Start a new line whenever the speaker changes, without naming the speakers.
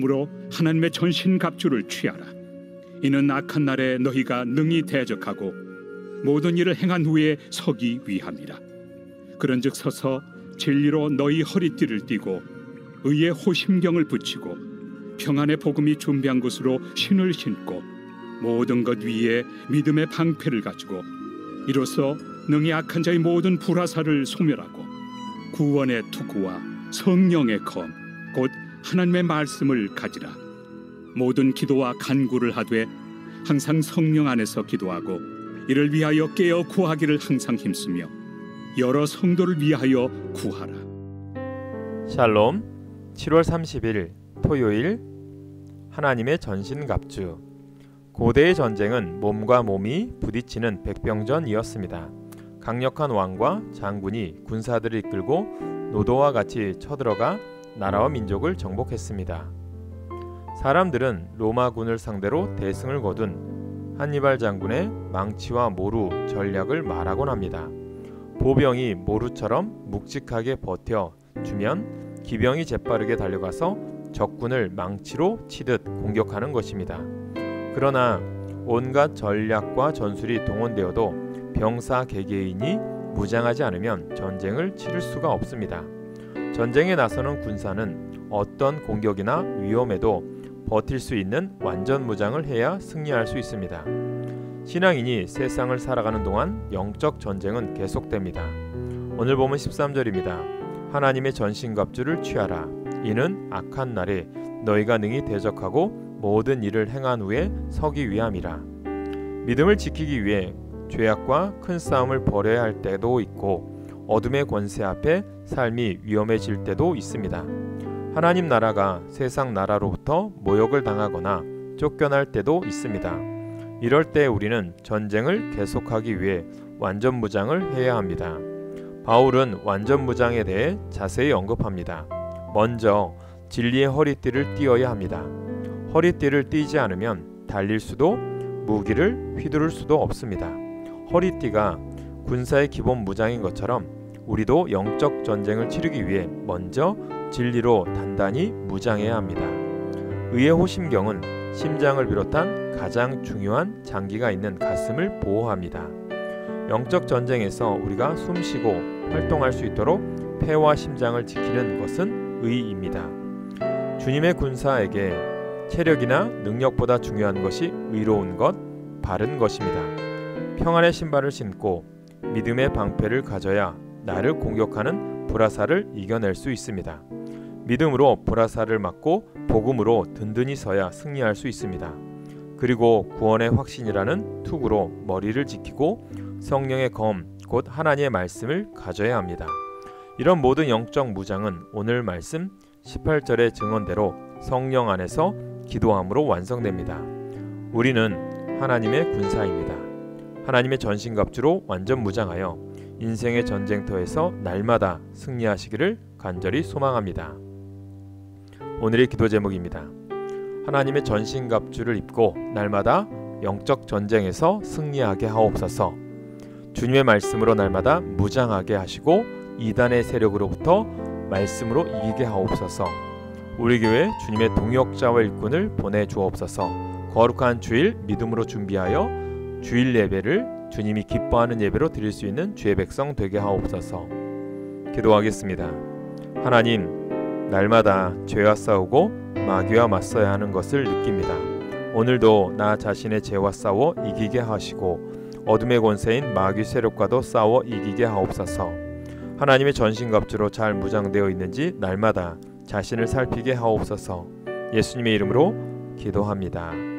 기도함으로 하나님의 전신갑주를 취하라. 이는 악한 날에 너희가 능히 대적하고 모든 일을 행한 후에 서기 위함이라. 그런즉 서서 진리로 너희 허리띠를 띠고 의의 호심경을 붙이고 평안의 복음이 준비한 곳으로 신을 신고 모든 것 위에 믿음의 방패를 가지고 이로써 능히 악한 자의 모든 불화살을 소멸하고 구원의 투구와 성령의 검 곧 하나님의 말씀을 가지라. 모든 기도와 간구를 하되 항상 성령 안에서 기도하고 이를 위하여 깨어 구하기를 항상 힘쓰며 여러 성도를 위하여 구하라.
샬롬. 7월 30일 토요일 하나님의 전신갑주. 고대의 전쟁은 몸과 몸이 부딪히는 백병전이었습니다. 강력한 왕과 장군이 군사들을 이끌고 노도와 같이 쳐들어가 나라와 민족을 정복했습니다. 사람들은 로마군을 상대로 대승을 거둔 한니발 장군의 망치와 모루 전략을 말하곤 합니다. 보병이 모루처럼 묵직하게 버텨주면 기병이 재빠르게 달려가서 적군을 망치로 치듯 공격하는 것입니다. 그러나 온갖 전략과 전술이 동원되어도 병사 개개인이 무장하지 않으면 전쟁을 치를 수가 없습니다. 전쟁에 나서는 군사는 어떤 공격이나 위험에도 버틸 수 있는 완전 무장을 해야 승리할 수 있습니다. 신앙인이 세상을 살아가는 동안 영적 전쟁은 계속됩니다. 오늘 보면 13절입니다. 하나님의 전신갑주를 취하라. 이는 악한 날에 너희가 능히 대적하고 모든 일을 행한 후에 서기 위함이라. 믿음을 지키기 위해 죄악과 큰 싸움을 벌여야 할 때도 있고 어둠의 권세 앞에 삶이 위험해질 때도 있습니다. 하나님 나라가 세상 나라로부터 모욕을 당하거나 쫓겨날 때도 있습니다. 이럴 때 우리는 전쟁을 계속하기 위해 완전 무장을 해야 합니다. 바울은 완전 무장에 대해 자세히 언급합니다. 먼저 진리의 허리띠를 띠어야 합니다. 허리띠를 띠지 않으면 달릴 수도 무기를 휘두를 수도 없습니다. 허리띠가 군사의 기본 무장인 것처럼 우리도 영적 전쟁을 치르기 위해 먼저 진리로 단단히 무장해야 합니다. 의의 호심경은 심장을 비롯한 가장 중요한 장기가 있는 가슴을 보호합니다. 영적 전쟁에서 우리가 숨쉬고 활동할 수 있도록 폐와 심장을 지키는 것은 의입니다. 주님의 군사에게 체력이나 능력보다 중요한 것이 의로운 것, 바른 것입니다. 평안의 신발을 신고 믿음의 방패를 가져야 나를 공격하는 불화살을 이겨낼 수 있습니다. 믿음으로 불화살을 맞고 복음으로 든든히 서야 승리할 수 있습니다. 그리고 구원의 확신이라는 투구로 머리를 지키고 성령의 검, 곧 하나님의 말씀을 가져야 합니다. 이런 모든 영적 무장은 오늘 말씀 18절의 증언대로 성령 안에서 기도함으로 완성됩니다. 우리는 하나님의 군사입니다. 하나님의 전신갑주로 완전 무장하여 인생의 전쟁터에서 날마다 승리하시기를 간절히 소망합니다. 오늘의 기도 제목입니다. 하나님의 전신갑주를 입고 날마다 영적 전쟁에서 승리하게 하옵소서. 주님의 말씀으로 날마다 무장하게 하시고 이단의 세력으로부터 말씀으로 이기게 하옵소서. 우리 교회 주님의 동역자와 일꾼을 보내주옵소서. 거룩한 주일 믿음으로 준비하여 주일 예배를 주님이 기뻐하는 예배로 드릴 수 있는 주의 백성 되게 하옵소서. 기도하겠습니다. 하나님, 날마다 죄와 싸우고 마귀와 맞서야 하는 것을 느낍니다. 오늘도 나 자신의 죄와 싸워 이기게 하시고 어둠의 권세인 마귀 세력과도 싸워 이기게 하옵소서. 하나님의 전신갑주로 잘 무장되어 있는지 날마다 자신을 살피게 하옵소서. 예수님의 이름으로 기도합니다.